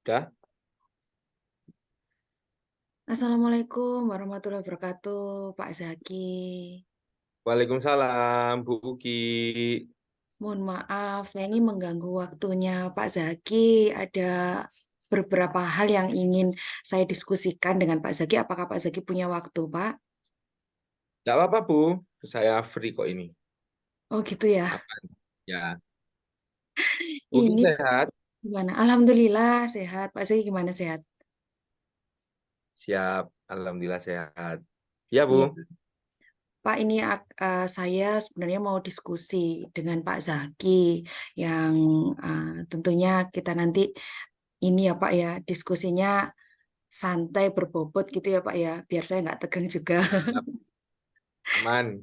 Dah. Assalamualaikum warahmatullahi wabarakatuh, Pak Zaki. Waalaikumsalam, Bu Uki. Mohon maaf, saya ini mengganggu waktunya Pak Zaki. Ada beberapa hal yang ingin saya diskusikan dengan Pak Zaki. Apakah Pak Zaki punya waktu, Pak? Tidak apa-apa, Bu. Saya free kok ini. Oh gitu ya. Aman. Ya. Bu Uki Ini sehat? gimana? Alhamdulillah sehat. Pak Zaki gimana sehat? Siap. Alhamdulillah sehat. Ya, Iya, Bu. Pak, ini saya sebenarnya mau diskusi dengan Pak Zaki yang tentunya kita nanti ini ya Pak ya diskusinya santai berbobot gitu ya Pak ya, biar saya nggak tegang juga. Siap. Aman.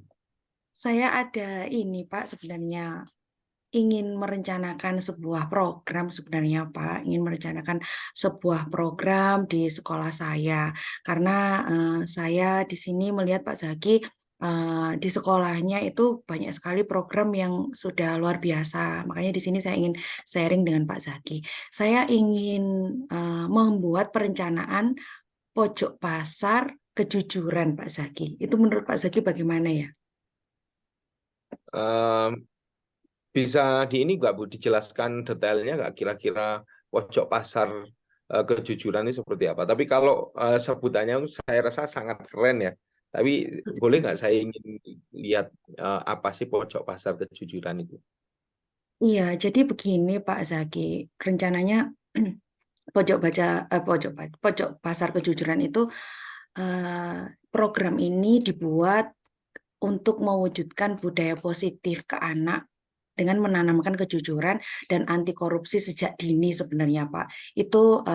Saya ada ini Pak sebenarnya ingin merencanakan sebuah program sebenarnya Pak, ingin merencanakan sebuah program di sekolah saya. Karena saya di sini melihat Pak Zaki di sekolahnya itu banyak sekali program yang sudah luar biasa. Makanya di sini saya ingin sharing dengan Pak Zaki. Saya ingin membuat perencanaan pojok pasar kejujuran Pak Zaki. Itu menurut Pak Zaki bagaimana ya? Em, bisa di ini nggak, Bu, dijelaskan detailnya nggak kira-kira pojok pasar kejujuran ini seperti apa? Tapi kalau sebutannya saya rasa sangat keren ya. Tapi boleh nggak saya ingin lihat apa sih pojok pasar kejujuran itu? Iya, jadi begini Pak Zaki, rencananya pojok pasar kejujuran itu program ini dibuat untuk mewujudkan budaya positif ke anak dengan menanamkan kejujuran dan anti korupsi sejak dini sebenarnya Pak. Itu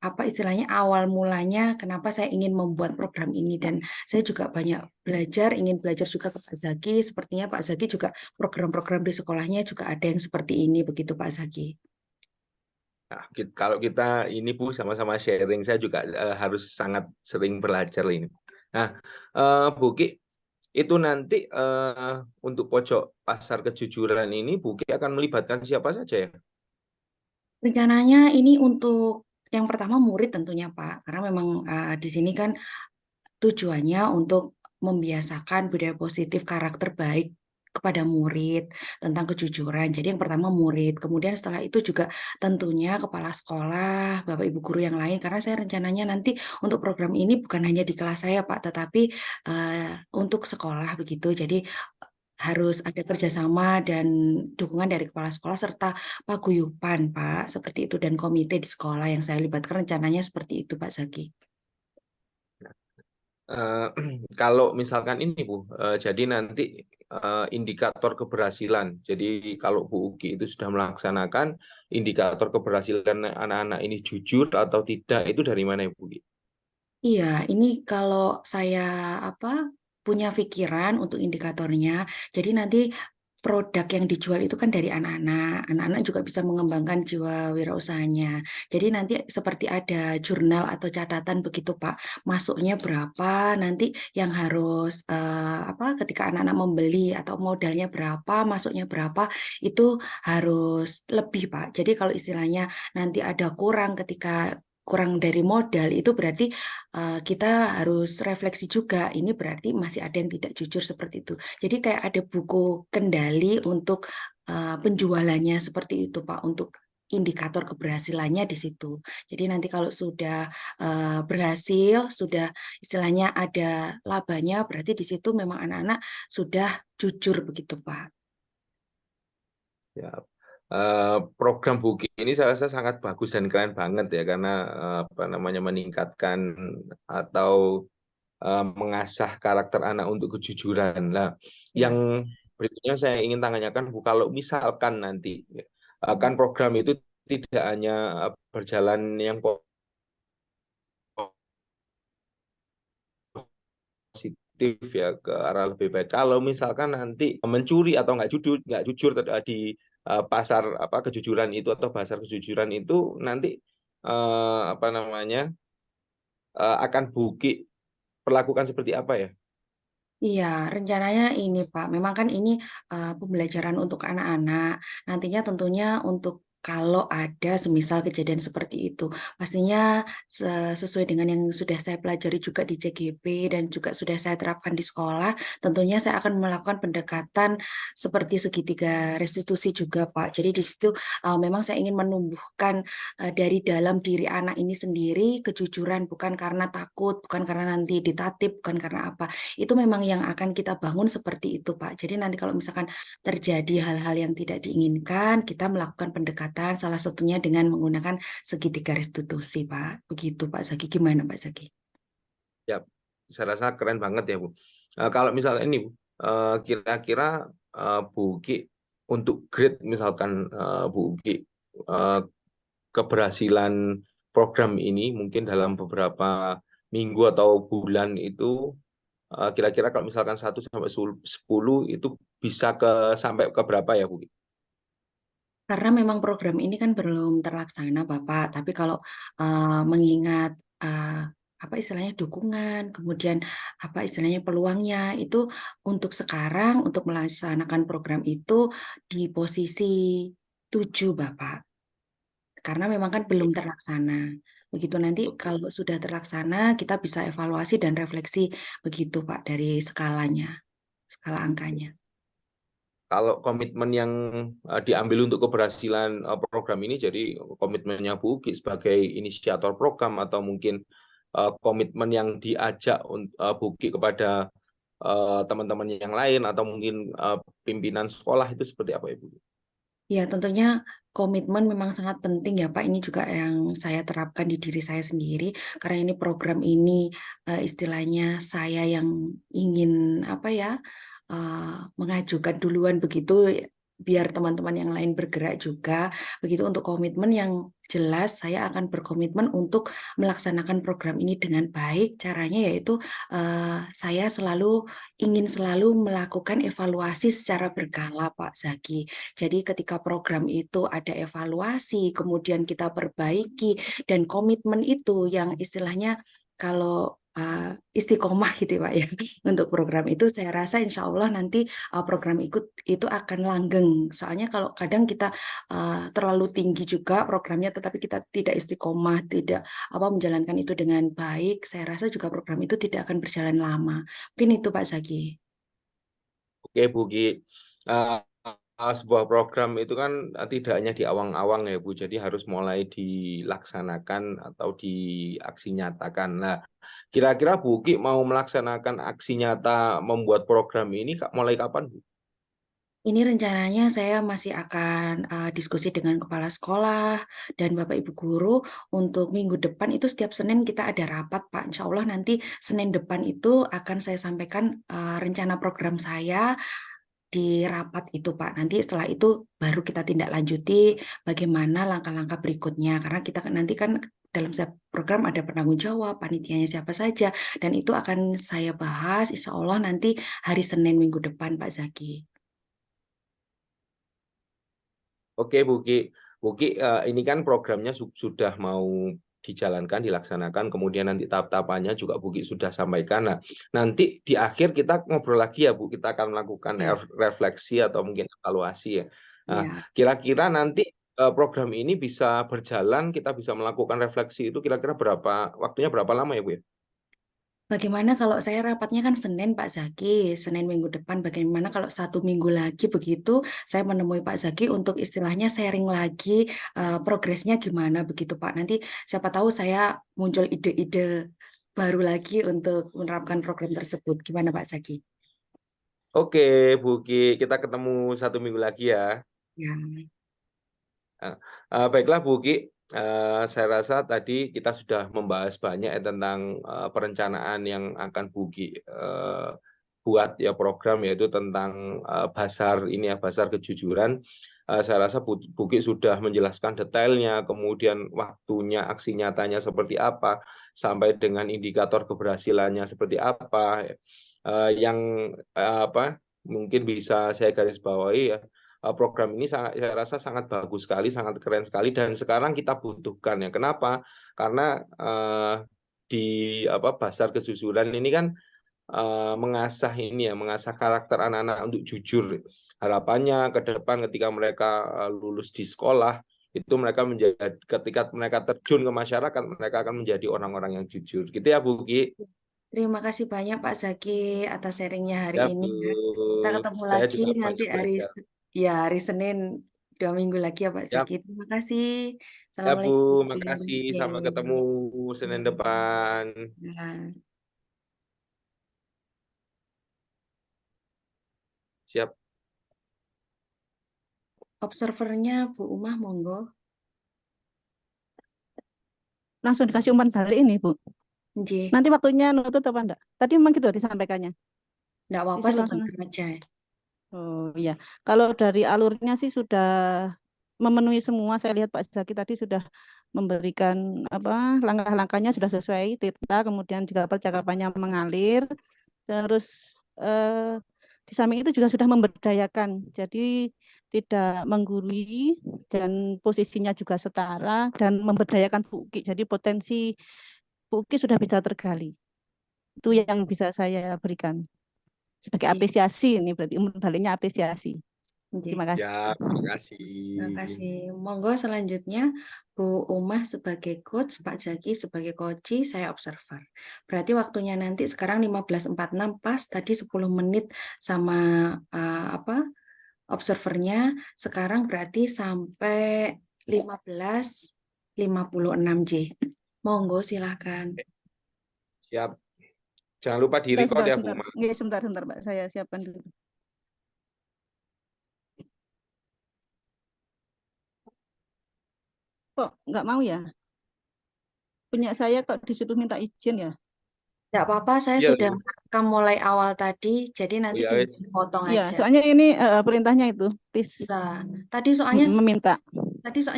apa istilahnya awal mulanya kenapa saya ingin membuat program ini dan saya juga banyak belajar, ingin belajar juga ke Pak Zaki. Sepertinya Pak Zaki juga program-program di sekolahnya juga ada yang seperti ini begitu Pak Zaki. Nah, kalau kita ini Bu sama-sama sharing, saya juga harus sangat sering belajar ini. Nah, Bu Ki, itu nanti untuk pojok pasar kejujuran ini Bu Ki akan melibatkan siapa saja ya? Rencananya ini untuk yang pertama murid tentunya Pak, karena memang di sini kan tujuannya untuk membiasakan budaya positif karakter baik kepada murid tentang kejujuran. Jadi yang pertama murid, kemudian setelah itu juga tentunya kepala sekolah, Bapak Ibu guru yang lain, karena saya rencananya nanti untuk program ini bukan hanya di kelas saya Pak, tetapi untuk sekolah begitu. Jadi harus ada kerjasama dan dukungan dari kepala sekolah serta paguyuban Pak, seperti itu dan komite di sekolah yang saya libatkan rencananya seperti itu Pak Zaki. Eh, kalau misalkan ini Bu, jadi nanti indikator keberhasilan. Jadi kalau Bu Uki itu sudah melaksanakan indikator keberhasilan anak-anak ini jujur atau tidak, itu dari mana ya Bu Uki? Iya, ini kalau saya apa punya pikiran untuk indikatornya, jadi nanti produk yang dijual itu kan dari anak-anak. Anak-anak juga bisa mengembangkan jiwa wirausahanya. Jadi nanti seperti ada jurnal atau catatan begitu, Pak. Masuknya berapa, nanti yang harus apa ketika anak-anak membeli atau modalnya berapa, masuknya berapa, itu harus lebih, Pak. Jadi kalau istilahnya nanti ada kurang ketika kurang dari modal itu berarti kita harus refleksi juga ini berarti masih ada yang tidak jujur seperti itu. Jadi kayak ada buku kendali untuk penjualannya seperti itu Pak untuk indikator keberhasilannya di situ. Jadi nanti kalau sudah berhasil, sudah istilahnya ada labanya, berarti di situ memang anak-anak sudah jujur begitu Pak. Ya, program Buki ini saya rasa sangat bagus dan keren banget ya karena apa namanya meningkatkan atau mengasah karakter anak untuk kejujuran. Nah, yang Ya. berikutnya saya ingin tanyakan Bu, kalau misalkan nanti kan program itu tidak hanya berjalan yang positif ya ke arah lebih baik. Kalau misalkan nanti mencuri atau nggak jujur di pasar apa kejujuran itu atau pasar kejujuran itu nanti apa namanya akan Buki perlakukan seperti apa ya? Iya, rencananya ini Pak. Memang kan ini pembelajaran untuk anak-anak. Nantinya tentunya untuk kalau ada semisal kejadian seperti itu. Pastinya sesuai dengan yang sudah saya pelajari juga di CGP dan juga sudah saya terapkan di sekolah, tentunya saya akan melakukan pendekatan seperti segitiga restitusi juga, Pak. Jadi di situ memang saya ingin menumbuhkan dari dalam diri anak ini sendiri kejujuran, bukan karena takut, bukan karena nanti ditatip, bukan karena apa. Itu memang yang akan kita bangun seperti itu, Pak. Jadi nanti kalau misalkan terjadi hal-hal yang tidak diinginkan, kita melakukan pendekatan salah satunya dengan menggunakan segitiga restitusi, Pak. Begitu, Pak Zaki. Gimana, Pak Zaki? Ya, saya rasa keren banget ya, Bu. Kalau misalnya ini, Bu, kira-kira Bu Uki untuk grade misalkan Bu Uki eh, keberhasilan program ini mungkin dalam beberapa minggu atau bulan itu kira-kira kalau misalkan 1 sampai 10 itu bisa sampai ke berapa ya, Bu? Karena memang program ini kan belum terlaksana, Bapak. Tapi kalau mengingat apa istilahnya dukungan, kemudian apa istilahnya peluangnya itu untuk sekarang untuk melaksanakan program itu di posisi 7, Bapak. Karena memang kan belum terlaksana. Begitu nanti Oke. kalau sudah terlaksana, kita bisa evaluasi dan refleksi begitu, Pak, dari skalanya, skala angkanya. Kalau komitmen yang diambil untuk keberhasilan program ini, jadi komitmennya Bu Uki sebagai inisiator program atau mungkin komitmen yang diajak Bu Uki kepada teman-teman yang lain atau mungkin pimpinan sekolah itu seperti apa Ibu? Ya, tentunya komitmen memang sangat penting ya, Pak. Ini juga yang saya terapkan di diri saya sendiri, karena ini program ini istilahnya saya yang ingin apa ya, mengajukan duluan begitu, biar teman-teman yang lain bergerak juga. Begitu untuk komitmen yang jelas, saya akan berkomitmen untuk melaksanakan program ini dengan baik. Caranya yaitu saya ingin selalu melakukan evaluasi secara berkala, Pak Zaki. Jadi ketika program itu ada evaluasi, kemudian kita perbaiki, dan komitmen itu yang istilahnya kalau istiqomah gitu Pak ya, untuk program itu saya rasa insya Allah nanti program itu akan langgeng. Soalnya kalau kadang kita terlalu tinggi juga programnya, tetapi kita tidak istiqomah, tidak menjalankan itu dengan baik, saya rasa juga program itu tidak akan berjalan lama. Mungkin itu Pak Zaki. Oke Bu Uki, Eh, sebuah program itu kan tidak hanya di awang-awang ya Bu, jadi harus mulai dilaksanakan atau diaksi nyatakan. Nah, kira-kira Bu Uki mau melaksanakan aksi nyata membuat program ini mulai kapan Bu? Ini rencananya saya masih akan diskusi dengan kepala sekolah dan Bapak Ibu guru untuk minggu depan itu setiap Senin kita ada rapat, Pak. Insya Allah nanti Senin depan itu akan saya sampaikan rencana program saya di rapat itu, Pak. Nanti setelah itu baru kita tindak lanjuti bagaimana langkah-langkah berikutnya. Karena kita nanti kan dalam setiap program ada penanggung jawab, panitianya siapa saja, dan itu akan saya bahas insya Allah nanti hari Senin minggu depan, Pak Zaki. Oke, Bu Ki, ini kan programnya sudah mau dijalankan, dilaksanakan, kemudian nanti tahap-tahapannya juga Bu Ki sudah sampaikan. Nah, nanti di akhir kita ngobrol lagi ya, Bu. Kita akan melakukan Ya, refleksi atau mungkin evaluasi ya. Nah, ya. kira-kira nanti program ini bisa berjalan, kita bisa melakukan refleksi itu kira-kira waktunya berapa lama ya, Bu ya? Bagaimana kalau saya rapatnya kan Senin Pak Zaki, Senin minggu depan. Bagaimana kalau 1 minggu lagi begitu saya menemui Pak Zaki untuk istilahnya sharing lagi progresnya gimana begitu Pak. Nanti siapa tahu saya muncul ide-ide baru lagi untuk menerapkan program tersebut. Gimana Pak Zaki? Oke, Bu Ki, kita ketemu 1 minggu lagi ya. Ya, Baiklah Bu Uki, saya rasa tadi kita sudah membahas banyak ya tentang perencanaan yang akan Bu Uki buat ya program yaitu tentang Basar ini ya, Basar Kejujuran. Saya rasa Bu Uki sudah menjelaskan detailnya, kemudian waktunya, aksi nyatanya seperti apa, sampai dengan indikator keberhasilannya seperti apa. Yang apa mungkin bisa saya garis bawahi ya, program ini saya rasa sangat bagus sekali, sangat keren sekali, dan sekarang kita butuhkan ya. Kenapa? Karena di Basar Kejujuran ini kan mengasah ini ya, mengasah karakter anak-anak untuk jujur. Harapannya ke depan ketika mereka lulus di sekolah, itu mereka menjadi, ketika mereka terjun ke masyarakat, mereka akan menjadi orang-orang yang jujur. Gitu ya, Bu Ki. Terima kasih banyak Pak Zaki atas sharingnya hari Ya, ini Bu. ya. Kita ketemu Saya lagi juga nanti banyak belajar. ya hari Senin 2 minggu lagi ya Pak Ya, Zaki. Terima kasih. ya Bu. Assalamualaikum. Makasih. Oke. Sampai ketemu Ya. Senin depan. Ya. Siap. Observernya Bu Umah monggo. Langsung dikasih umpan balik ini, Bu. Nggih. Nanti waktunya nutut apa enggak? Tadi memang gitu disampaikannya. Enggak apa-apa Disuruh langsung. sebentar aja. Oh iya, kalau dari alurnya sih sudah memenuhi semua. Saya lihat Pak Zaki tadi sudah memberikan apa langkah-langkahnya sudah sesuai Tita, kemudian juga percakapannya mengalir. Terus eh, di samping itu juga sudah memberdayakan, jadi tidak menggurui dan posisinya juga setara dan memberdayakan Bu Uki. Jadi potensi Bu Uki sudah bisa tergali. Itu yang bisa saya berikan sebagai Nggih. apresiasi, ini berarti umum baliknya apresiasi. Nggih. Terima kasih. Ya, terima kasih. Terima kasih. Monggo selanjutnya Bu Umah sebagai coach, Pak Jaki sebagai coach, saya observer. Berarti waktunya nanti sekarang 15.46 pas tadi 10 menit sama apa observernya. Sekarang berarti sampai 15.56 J. Monggo silahkan. Siap. Jangan lupa di Sebentar, record ya, Bu. sebentar. Nggak, sebentar, Pak. Saya siapkan dulu. Kok nggak mau ya? Punya saya kok disuruh minta izin ya? Tidak apa-apa, saya Iya, sudah rekam mulai awal tadi, jadi nanti ya, tinggal dipotong Iya, aja. soalnya ini perintahnya itu, please Nah, tadi soalnya meminta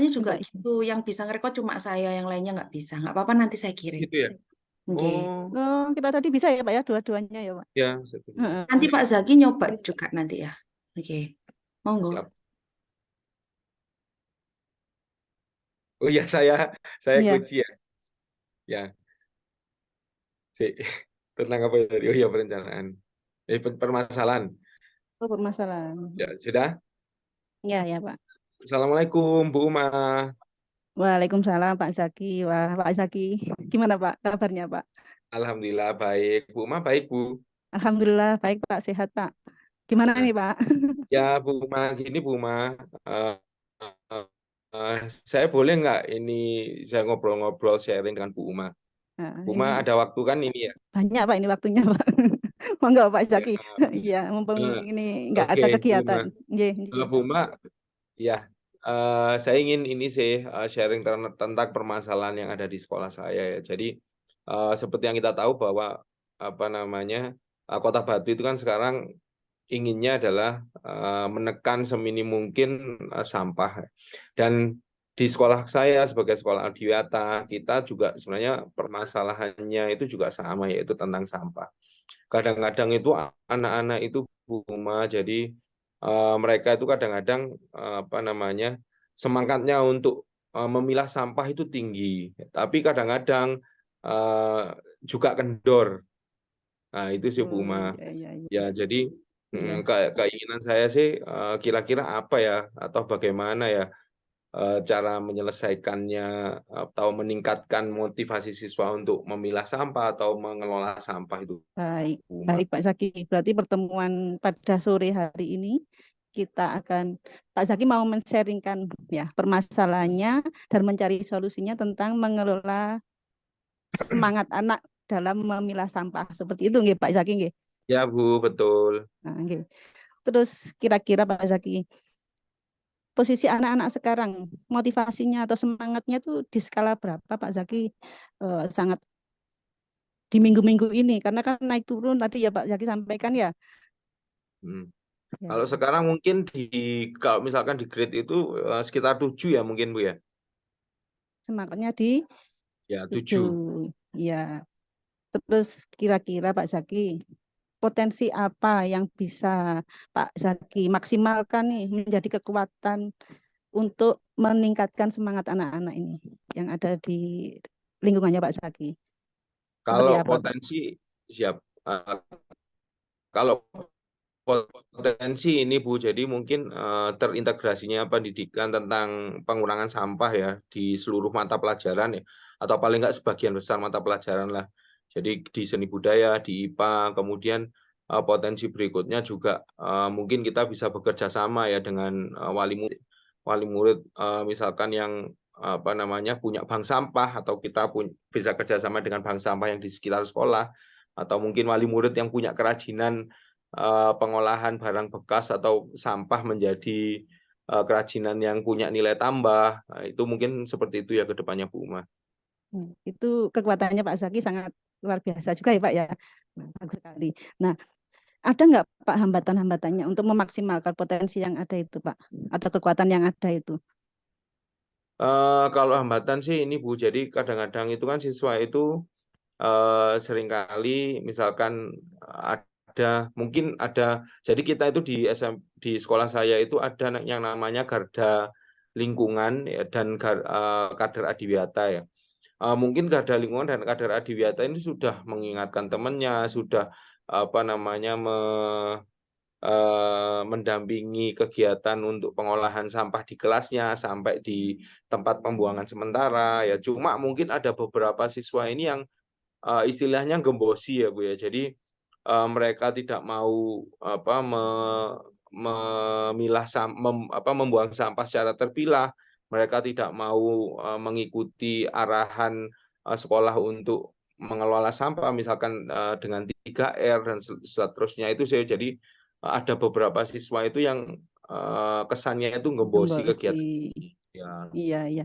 juga minta izin. gitu, yang bisa ngerekod cuma saya, yang lainnya nggak bisa. Nggak apa-apa, nanti saya kirim. gitu ya. Nggih. Oh, Oh, kita tadi bisa ya Pak ya, dua-duanya ya Pak. ya, seperti itu. Nanti Pak Zaki nyoba juga nanti ya. Oke. Monggo. Siap. Oh iya, saya Iya, kunci ya. Ya, sih. Tentang apa tadi? Oh iya, perencanaan. Permasalahan. oh, permasalahan. Ya, sudah. Iya ya Pak. Assalamualaikum, Bu Uma. Waalaikumsalam Pak Zaki. Wah, Pak Zaki, gimana Pak kabarnya Pak? Alhamdulillah baik. Bu Uma baik, Bu. Alhamdulillah baik Pak, sehat Pak. Gimana Nah, nih Pak? ya Bu Uma, gini Bu Uma. Eh, eh, saya boleh nggak ini saya ngobrol-ngobrol sharing dengan Bu Uma? Nah, Bu Uma ini ada waktu kan ini ya? banyak Pak ini waktunya Pak. Monggo Pak Ya, Zaki. Iya, mumpung ini nggak oke, ada Bu Uma. kegiatan. Nggih, nggih. Bu Uma, ya, saya ingin ini sih sharing tentang permasalahan yang ada di sekolah saya ya. Jadi seperti yang kita tahu bahwa apa namanya Kota Batu itu kan sekarang inginnya adalah menekan seminim mungkin sampah. Dan di sekolah saya sebagai sekolah adiwiyata kita juga sebenarnya permasalahannya itu juga sama yaitu tentang sampah. Kadang-kadang itu anak-anak itu Bu Uma, jadi mereka itu kadang-kadang apa namanya semangatnya untuk memilah sampah itu tinggi, tapi kadang-kadang eh, juga kendor. Nah, itu sih Bu Oh, Uma. iya, iya, iya. Ya, jadi Iya. keinginan saya sih kira-kira apa ya atau bagaimana ya cara menyelesaikannya atau meningkatkan motivasi siswa untuk memilah sampah atau mengelola sampah itu Baik, Bu Uma. baik Pak Zaki. Berarti pertemuan pada sore hari ini kita akan Pak Zaki mau men-sharingkan ya permasalahannya dan mencari solusinya tentang mengelola semangat anak dalam memilah sampah. Seperti itu nggih Pak Zaki nggih. Ya Bu, betul. Nah, nggih. Terus kira-kira Pak Zaki, posisi anak-anak sekarang motivasinya atau semangatnya itu di skala berapa Pak Zaki? Sangat di minggu-minggu ini karena kan naik turun tadi ya Pak Zaki sampaikan ya. Hmm. Ya, Kalau sekarang mungkin kalau misalkan di grade itu sekitar 7 ya mungkin Bu ya. semangatnya di Ya, 7. 7. Ya. Terus kira-kira Pak Zaki, potensi apa yang bisa Pak Zaki maksimalkan nih menjadi kekuatan untuk meningkatkan semangat anak-anak ini yang ada di lingkungannya Pak Zaki? Seperti Kalau apa Pak? potensi siap. Kalau potensi ini Bu, jadi mungkin terintegrasinya pendidikan tentang pengurangan sampah ya di seluruh mata pelajaran ya, atau paling nggak sebagian besar mata pelajaran lah. Jadi di seni budaya, di IPA, kemudian potensi berikutnya juga mungkin kita bisa bekerja sama ya dengan wali murid misalkan yang apa namanya punya bank sampah, atau kita bisa kerjasama dengan bank sampah yang di sekitar sekolah, atau mungkin wali murid yang punya kerajinan pengolahan barang bekas atau sampah menjadi kerajinan yang punya nilai tambah. Nah, itu mungkin seperti itu ya ke depannya Bu Uma. Itu kekuatannya Pak Zaki sangat luar biasa juga ya Pak ya. Bagus sekali. Nah, ada nggak Pak hambatan-hambatannya untuk memaksimalkan potensi yang ada itu Pak? Atau kekuatan yang ada itu? Kalau hambatan sih ini Bu, jadi kadang-kadang itu kan siswa itu seringkali misalkan mungkin ada, jadi kita itu di sekolah saya itu ada yang namanya garda lingkungan ya, dan kader adiwiyata ya. Mungkin garda lingkungan dan kader adiwiyata ini sudah mengingatkan temannya, sudah apa namanya mendampingi kegiatan untuk pengolahan sampah di kelasnya sampai di tempat pembuangan sementara ya. Cuma mungkin ada beberapa siswa ini yang istilahnya gembosi ya Bu ya. Jadi mereka tidak mau memilah membuang sampah secara terpilah. Mereka tidak mau mengikuti arahan sekolah untuk mengelola sampah misalkan dengan 3R dan seterusnya itu saya. Jadi ada beberapa siswa itu yang kesannya itu gembosi Gembosi. kegiatan ya. Iya, iya.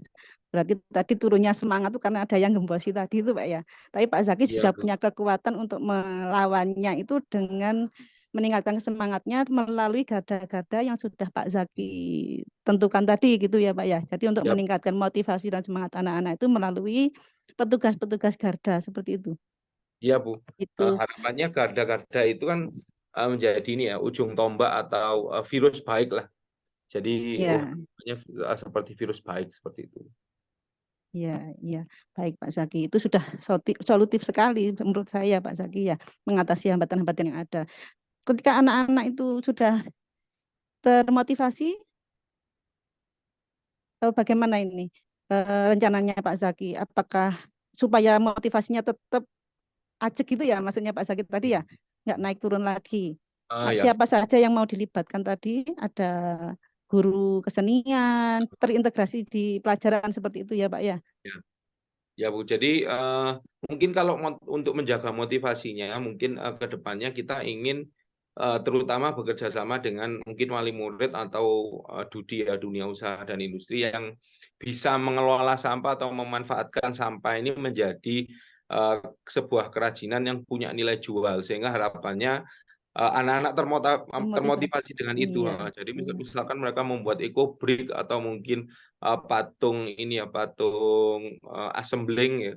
Berarti tadi turunnya semangat tuh karena ada yang gembosi tadi itu Pak ya. Tapi Pak Zaki Iya, sudah Bu. punya kekuatan untuk melawannya itu dengan meningkatkan semangatnya melalui garda-garda yang sudah Pak Zaki tentukan tadi gitu ya Pak ya. Jadi untuk Ya, meningkatkan motivasi dan semangat anak-anak itu melalui petugas-petugas garda seperti itu. iya Bu. Itu Harapannya garda-garda itu kan menjadi ini ya ujung tombak atau virus baik lah. Jadi ya, harapannya seperti virus baik seperti itu. ya, ya. Baik Pak Zaki. Itu sudah solutif sekali menurut saya Pak Zaki ya mengatasi hambatan-hambatan yang ada. Ketika anak-anak itu sudah termotivasi, bagaimana ini rencananya Pak Zaki? Apakah supaya motivasinya tetap ajak gitu ya, maksudnya Pak Zaki tadi ya, nggak naik turun lagi. Ya, Siapa saja yang mau dilibatkan tadi? Ada guru kesenian, terintegrasi di pelajaran seperti itu ya Pak ya? ya, ya Bu. Jadi mungkin kalau untuk menjaga motivasinya, mungkin ke depannya kita ingin terutama bekerja sama dengan mungkin wali murid atau DUDI ya, dunia usaha dan industri yang bisa mengelola sampah atau memanfaatkan sampah ini menjadi eh, sebuah kerajinan yang punya nilai jual, sehingga harapannya anak-anak Memotivasi. termotivasi dengan itu. Iya, Jadi iya. misalkan mereka membuat eco brick atau mungkin patung ini ya, patung assembling ya,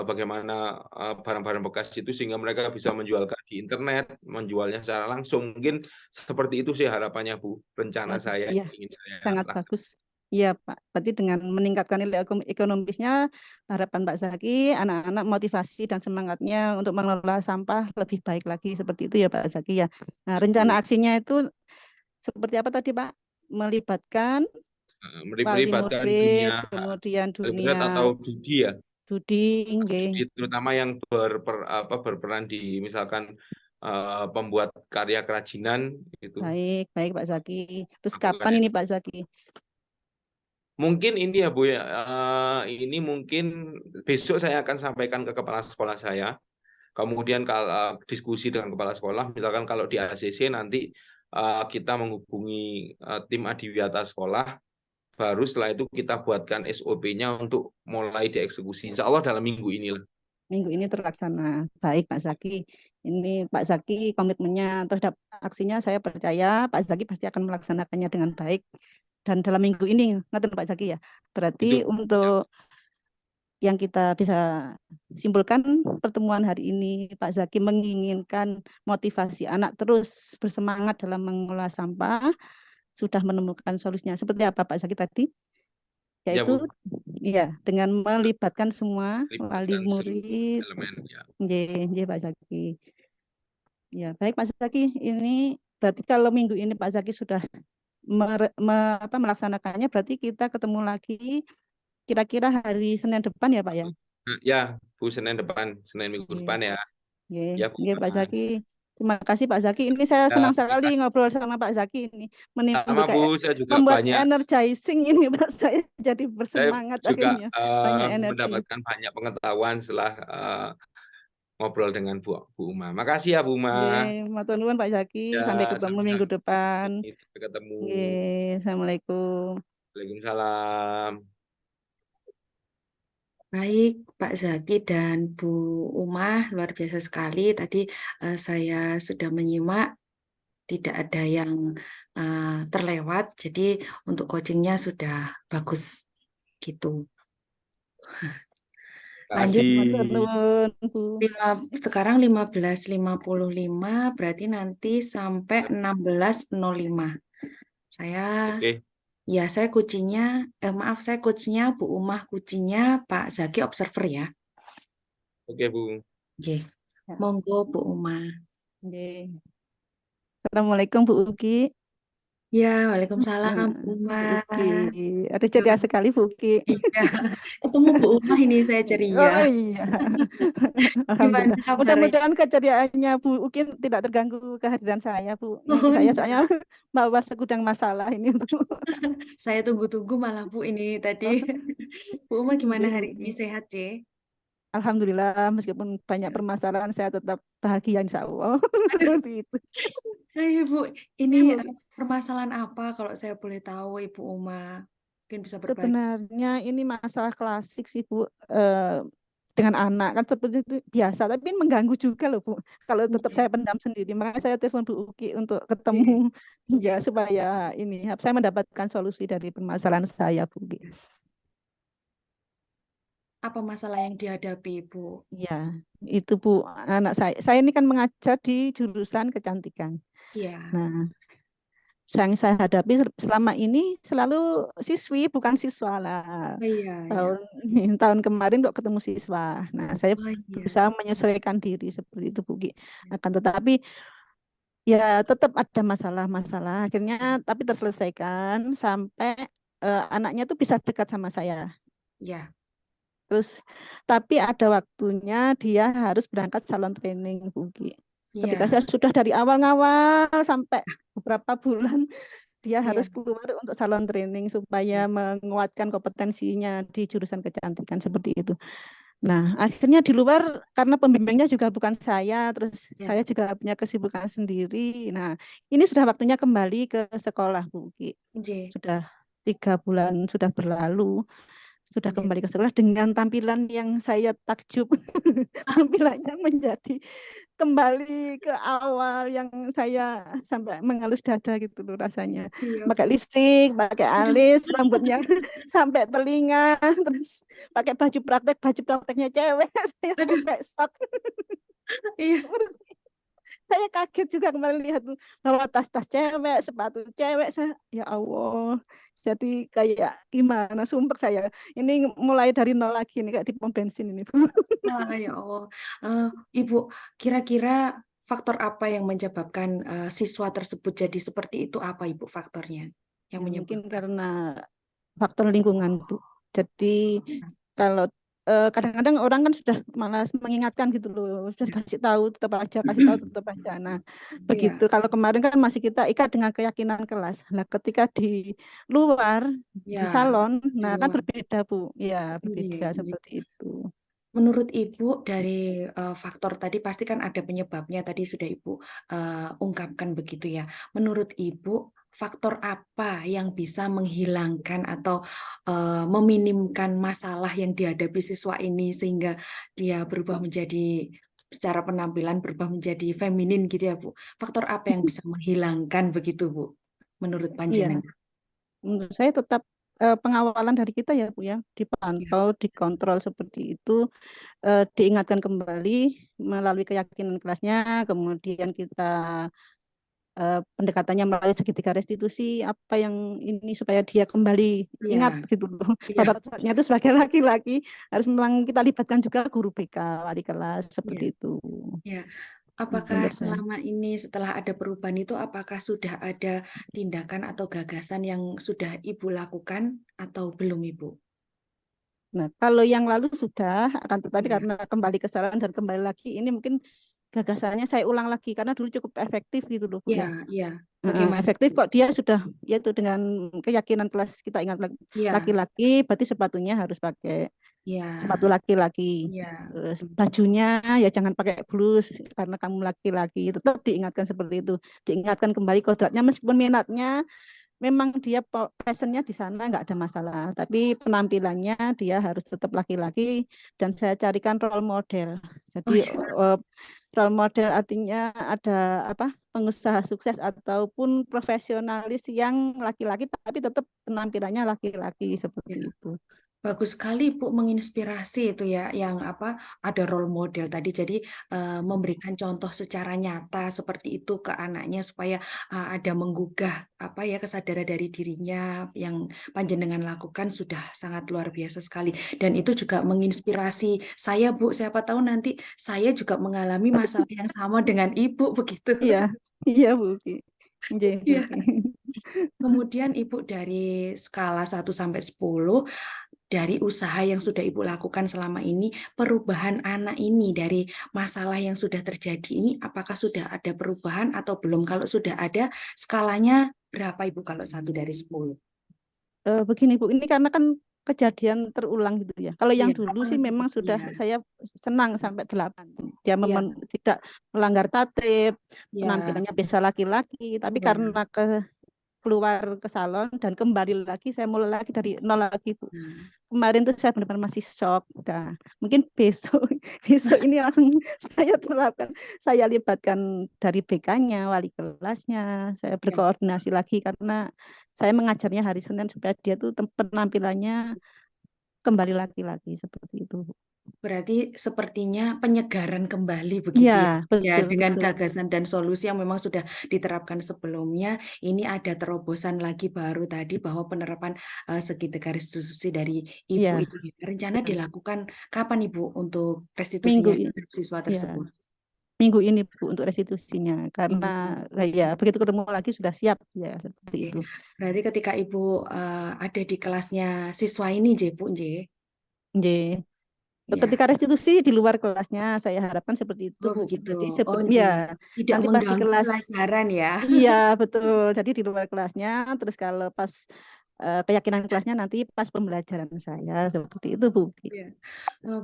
bagaimana barang-barang bekas itu sehingga mereka bisa menjualkan di internet, menjualnya secara langsung. Mungkin seperti itu sih harapannya Bu, rencana Waduh, saya iya, yang ingin saya sangat laksanakan. bagus. Iya, Pak. Berarti dengan meningkatkan nilai ekonomisnya, harapan Pak Zaki, anak-anak motivasi dan semangatnya untuk mengelola sampah lebih baik lagi. Seperti itu ya, Pak Zaki ya. Nah, rencana Betul. aksinya itu seperti apa tadi, Pak? Melibatkan wali Melibatkan murid, dunia kemudian liberal dunia atau judi ya, judi, nggih. terutama yang berperan di misalkan pembuat karya kerajinan itu. Baik, baik Pak Zaki. Terus Lakukan kapan ya. ini Pak Zaki? Mungkin ini ya Bu ya, ini mungkin besok saya akan sampaikan ke kepala sekolah saya. Kemudian kalau diskusi dengan kepala sekolah, misalkan kalau di ACC nanti kita menghubungi tim adiwiyata sekolah, baru setelah itu kita buatkan SOP-nya untuk mulai dieksekusi. Insya Allah dalam minggu inilah. Minggu ini terlaksana. Baik, Pak Zaki. Ini Pak Zaki komitmennya terhadap aksinya saya percaya Pak Zaki pasti akan melaksanakannya dengan baik dan dalam minggu ini, ngatur Pak Zaki ya. Berarti Itu ya, untuk yang kita bisa simpulkan pertemuan hari ini Pak Zaki menginginkan motivasi anak terus bersemangat dalam mengelola sampah, sudah menemukan solusinya. Seperti apa Pak Zaki tadi? ya Yaitu Bu, ya dengan melibatkan semua wali libatkan seluruh murid. elemen ya. Nggih, nggih Pak Zaki. Ya, baik Pak Zaki, ini Berarti kalau minggu ini Pak Zaki sudah melaksanakannya, berarti kita ketemu lagi kira-kira hari Senin depan ya Pak ya? Ya, Bu, Senin depan, Senin minggu depan Oke. ya. Oke, Ya, Bu. oke, Pak Zaki. Terima kasih Pak Zaki. Ini saya Ya, senang terima sekali kasih. ngobrol sama Pak Zaki ini. Sama, Menimbulkan Bu, kayak saya juga membuat banyak energizing ini Pak. Saya jadi saya bersemangat juga akhirnya. Banyak energi. mendapatkan banyak pengetahuan setelah ngobrol dengan Bu Uma. Makasih ya, Bu Uma. Oke, matur nuwun Pak Zaki. Ya, Sampai ketemu minggu sama-sama. depan. Sampai ketemu. Oke, Assalamualaikum. Waalaikumsalam. Baik, Pak Zaki dan Bu Umah, luar biasa sekali. Tadi saya sudah menyimak, tidak ada yang terlewat. Jadi untuk coachingnya sudah bagus gitu. Terima Lanjut, Matur kasih. nuwun, Bu. sekarang 15.55, berarti nanti sampai 16.05. Saya Oke, saya maaf, saya coachnya Bu Umah, coachnya Pak Zaki observer ya. oke, Bu. Oke, Ya. monggo Bu Umah. Oke. Assalamualaikum Bu Uki. Ya, Waalaikumsalam Bu Bu Umah. Uki. Ada ceria sekali Bu Uki. Iya, ketemu Bu Umah ini saya ceria. Oh iya. Gimana Alhamdulillah. kabarnya? Mudah-mudahan keceriaannya Bu Uki tidak terganggu kehadiran saya, Bu. Ini Oh, saya soalnya enggak. bawa segudang masalah ini, Bu. Saya tunggu-tunggu malah Bu ini tadi. Oh, Bu Umah gimana iya, Bu hari Uki. ini, sehat, C? Alhamdulillah, meskipun banyak permasalahan, saya tetap bahagia insya Allah. Aduh, Seperti itu. Bu, ini Iya, Bu. permasalahan apa kalau saya boleh tahu, Ibu Umah? Mungkin bisa berbagi. Sebenarnya ini masalah klasik sih, Bu. Dengan anak kan seperti itu biasa, tapi mengganggu juga loh, Bu. Kalau tetap saya pendam sendiri, makanya saya telepon Bu Uki untuk ketemu, ya supaya ini saya mendapatkan solusi dari permasalahan saya, Bu Uki. Apa masalah yang dihadapi, Ibu? Ya, itu Bu, anak saya ini kan mengajar di jurusan kecantikan. Iya. Nah, yang saya hadapi selama ini selalu siswi, bukan siswa lah. Oh, iya, iya. Tahun tahun kemarin kok ketemu siswa. Nah, saya Oh, iya. berusaha menyesuaikan diri seperti itu, Bu Ki. Akan tetapi ya tetap ada masalah-masalah. Akhirnya tapi terselesaikan sampai anaknya tuh bisa dekat sama saya. Iya. Terus tapi ada waktunya dia harus berangkat salon training, Bu Ki. Ketika Iya. saya sudah dari awal ngawal sampai beberapa bulan dia harus Iya. keluar untuk salon training supaya Iya. menguatkan kompetensinya di jurusan kecantikan seperti itu. Nah, akhirnya di luar karena pembimbingnya juga bukan saya, terus Iya. saya juga punya kesibukan sendiri. Nah, ini sudah waktunya kembali ke sekolah, Bu Ki. J. Sudah 3 bulan sudah berlalu, sudah J. kembali ke sekolah dengan tampilan yang saya takjub. Tampilannya menjadi kembali ke awal yang saya sampai mengalus dada gitu loh rasanya. Iya. Pakai lipstik, pakai alis, rambutnya sampai telinga, terus pakai baju prakteknya cewek. Saya Aduh, sampai shock. iya. Saya kaget juga kemarin lihat tuh bawa tas-tas cewek, sepatu cewek. Ya Allah. Jadi kayak gimana sumpah saya. Ini mulai dari nol lagi nih kayak di pom bensin ini. Nah, ya Allah. Ibu, kira-kira faktor apa yang menyebabkan siswa tersebut jadi seperti itu? Apa, Ibu, faktornya yang Ya, mungkin menyebabkan? karena faktor lingkungan, Bu. Jadi kalau kadang-kadang orang kan sudah malas mengingatkan gitu loh, sudah kasih tahu tetap aja, kasih tahu tetap aja. Nah, Iya, begitu. Kalau kemarin kan masih kita ikat dengan keyakinan kelas. Nah, ketika di luar, di ya, salon, di nah kan luar. berbeda, Bu. Ya, berbeda Iya, iya. seperti itu. Menurut Ibu dari faktor tadi pasti kan ada penyebabnya, tadi sudah Ibu ungkapkan begitu ya. Menurut Ibu faktor apa yang bisa menghilangkan atau meminimkan masalah yang dihadapi siswa ini sehingga dia berubah menjadi secara penampilan berubah menjadi feminin gitu ya Bu. Faktor apa yang bisa menghilangkan begitu Bu? Menurut Iya. Panjenengan? Menurut saya tetap pengawalan dari kita ya Bu ya, Ya, dipantau, dikontrol seperti itu, diingatkan kembali melalui keyakinan kelasnya, kemudian kita pendekatannya melalui segitiga restitusi, apa yang ini supaya dia kembali ingat iya, gitu loh. iya, Pada saatnya itu sebagai laki-laki harus memang kita libatkan juga guru BK, wali kelas iya. seperti itu. Ya, Apakah menurut saya. selama ini setelah ada perubahan itu, apakah sudah ada tindakan atau gagasan yang sudah Ibu lakukan atau belum, Ibu? Nah, kalau yang lalu sudah, akan tetapi Ya, karena kembali ke saran dan kembali lagi, ini mungkin gagasannya saya ulang lagi karena dulu cukup efektif gitu loh, Bu ya, ya. ya. Bagaimana? Efektif kok dia sudah, yaitu dengan keyakinan kelas kita ingat Ya, laki-laki, berarti sepatunya harus pakai sepatu ya, laki-laki. ya. Terus bajunya ya jangan pakai blus karena kamu laki-laki. Tetap diingatkan seperti itu. Diingatkan kembali kodratnya meskipun minatnya memang dia passionnya di sana nggak ada masalah. Tapi penampilannya dia harus tetap laki-laki dan saya carikan role model. Oh Jadi ya, role model artinya ada apa pengusaha sukses ataupun profesionalis yang laki-laki tapi tetap penampilannya laki-laki ya. seperti itu. Bagus sekali Bu menginspirasi itu ya yang apa ada role model tadi jadi memberikan contoh secara nyata seperti itu ke anaknya supaya ada menggugah apa ya kesadaran dari dirinya yang panjenengan lakukan sudah sangat luar biasa sekali dan itu juga menginspirasi saya Bu siapa tahu nanti saya juga mengalami masalah yang sama dengan Ibu begitu. Iya, iya Bu Ki. Nggih, Bu Iya. Ki. Kemudian Ibu dari skala 1 sampai 10 dari usaha yang sudah Ibu lakukan selama ini, perubahan anak ini dari masalah yang sudah terjadi ini, apakah sudah ada perubahan atau belum? Kalau sudah ada, skalanya berapa Ibu kalau 1 dari 10? Begini Bu, ini karena kan kejadian terulang gitu ya. Kalau yang Iya, dulu sih memang sudah iya, saya senang sampai 8. Dia iya, tidak melanggar tertib, iya, penampilannya biasa laki-laki, tapi iya. karena keluar ke salon dan kembali lagi saya mulai lagi dari nol lagi Bu. Nah, Kemarin tuh saya benar-benar masih shock. Nah, mungkin besok besok ini langsung saya terapkan. Saya libatkan dari BK-nya, wali kelasnya. Saya ya. berkoordinasi lagi karena saya mengajarnya hari Senin supaya dia tuh penampilannya kembali laki-laki seperti itu. Berarti sepertinya penyegaran kembali begitu Iya, ya. Ya, betul dengan betul. gagasan dan solusi yang memang sudah diterapkan sebelumnya, ini ada terobosan lagi baru tadi bahwa penerapan segitiga restitusi dari Ibu Iya, itu rencana betul. dilakukan kapan Ibu untuk Minggu restitusinya ini. terhadap siswa Ya, tersebut? minggu ini Bu untuk restitusinya karena Minggu ini. ya begitu ketemu lagi sudah siap ya seperti Oke. itu. Berarti ketika Ibu ada di kelasnya siswa ini, Bu, Nggih. ya. Ketika restitusi di luar kelasnya, saya harapkan seperti itu, Oh Bu. begitu. Jadi Oh, ya tidak nanti pas di mengganggu kelas, pelajaran ya. iya betul. Jadi di luar kelasnya, terus kalau pas keyakinan kelasnya nanti pas pembelajaran saya seperti itu, Bu. Ya.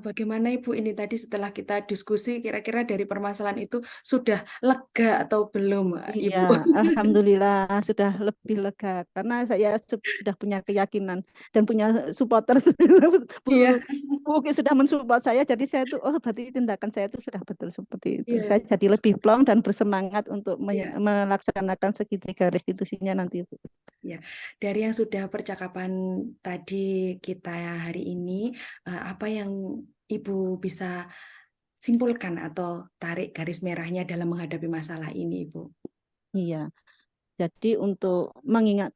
Bagaimana Ibu ini tadi setelah kita diskusi kira-kira dari permasalahan itu sudah lega atau belum Iya, Ibu? alhamdulillah sudah lebih lega karena saya sudah punya keyakinan dan punya supporter. Bu, Iya, Bu Uki sudah mensupport saya, jadi saya tuh oh berarti tindakan saya itu sudah betul seperti itu. iya, Saya jadi lebih plong dan bersemangat untuk iya, melaksanakan segitiga restitusinya nanti, Bu. iya. Dari yang sudah percakapan tadi kita hari ini, apa yang Ibu bisa simpulkan atau tarik garis merahnya dalam menghadapi masalah ini, Ibu? Iya, jadi untuk mengingat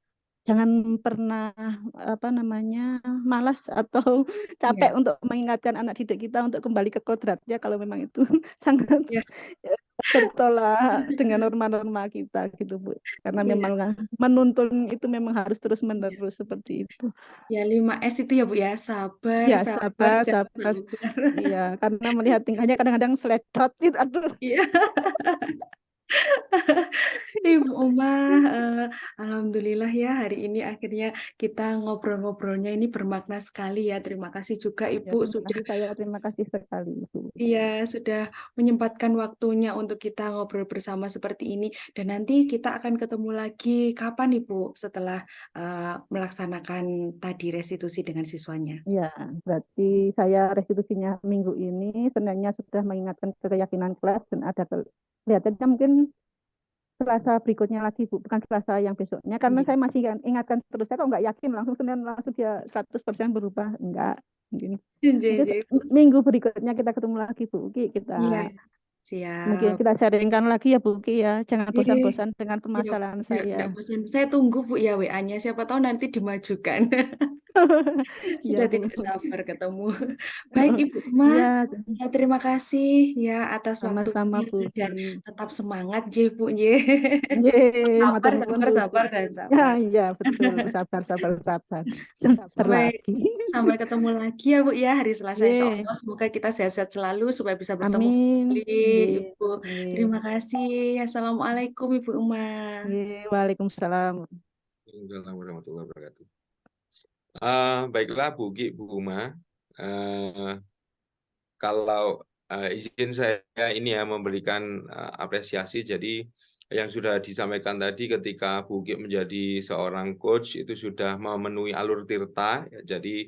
jangan pernah apa namanya malas atau capek Iya, untuk mengingatkan anak didik kita untuk kembali ke kodratnya kalau memang itu sangat iya, bertolak dengan norma-norma kita gitu Bu. Karena iya, memang menuntun itu memang harus iya. terus-menerus seperti itu. Ya 5S itu ya Bu ya, sabar, Ya sabar, sabar, jangan sabar. sabar. Iya, karena melihat tingkahnya kadang-kadang seledot gitu. Aduh. Iya. Ibu Uma, alhamdulillah ya hari ini akhirnya kita ngobrol-ngobrolnya ini bermakna sekali ya. Terima kasih juga Ya, Ibu terima sudah kasih saya terima kasih sekali Ibu. iya sudah menyempatkan waktunya untuk kita ngobrol bersama seperti ini. Dan nanti kita akan ketemu lagi kapan Ibu setelah melaksanakan tadi restitusi dengan siswanya. Ya, berarti saya restitusinya minggu ini, Seninnya sudah mengingatkan keyakinan kelas dan ada kelihatannya mungkin Selasa berikutnya lagi Bu, bukan Selasa yang besoknya karena Iya. saya masih ingatkan terus saya kok nggak yakin langsung Senin langsung dia 100% berubah enggak mungkin. Iya, Mungkin iya, Ibu. minggu berikutnya kita ketemu lagi Bu Ki, kita Iya, mungkin siap. kita sharingkan lagi ya Bu Ki ya. Jangan Iya, bosan-bosan dengan siap. permasalahan Ya, saya. nggak bosan. Saya tunggu Bu ya WA-nya. Siapa tahu nanti dimajukan. Iya, Sudah Bu. tidak sabar ketemu. Baik Ibu Uma, Iya, ya, terima kasih ya atas sama-sama waktunya Bu. dan tetap semangat je Bu je. Yeay, Sabar, matur nuwun sabar, Bu. sabar dan Ya, sabar. iya, betul. Sabar, sabar, sabar. Sebentar Sampai lagi. sampai ketemu lagi ya Bu ya hari Selasa insya Ye, Allah. Semoga kita sehat-sehat selalu supaya bisa bertemu amin. kembali Ye, Ibu. ye, Terima kasih. Assalamualaikum Ibu Uma. ye. Waalaikumsalam. Waalaikumsalam warahmatullahi wabarakatuh. Baiklah Bu Ki, Bu Uma. Eh, Kalau izin saya ini ya memberikan apresiasi. Jadi yang sudah disampaikan tadi ketika Bu Ki menjadi seorang coach itu sudah memenuhi alur tirta. Ya, jadi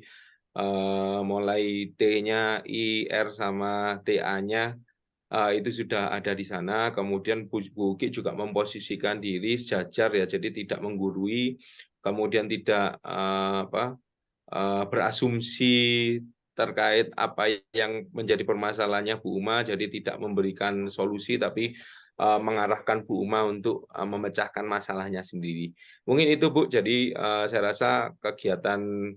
mulai T-nya, I, R sama TA-nya itu sudah ada di sana. Kemudian Bu Ki juga memposisikan diri sejajar ya, jadi tidak menggurui, kemudian tidak berasumsi terkait apa yang menjadi permasalahannya Bu Uma, jadi tidak memberikan solusi tapi mengarahkan Bu Uma untuk memecahkan masalahnya sendiri. Mungkin itu Bu, jadi saya rasa kegiatan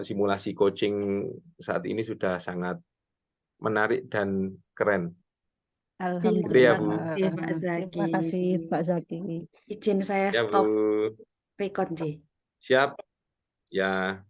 simulasi coaching saat ini sudah sangat menarik dan keren. Gitu ya Alhamdulillah. Bu. Terima kasih Pak Zaki. Terima kasih Pak Zaki. Izin saya Ya Bu. stop record J. Siap. Ya.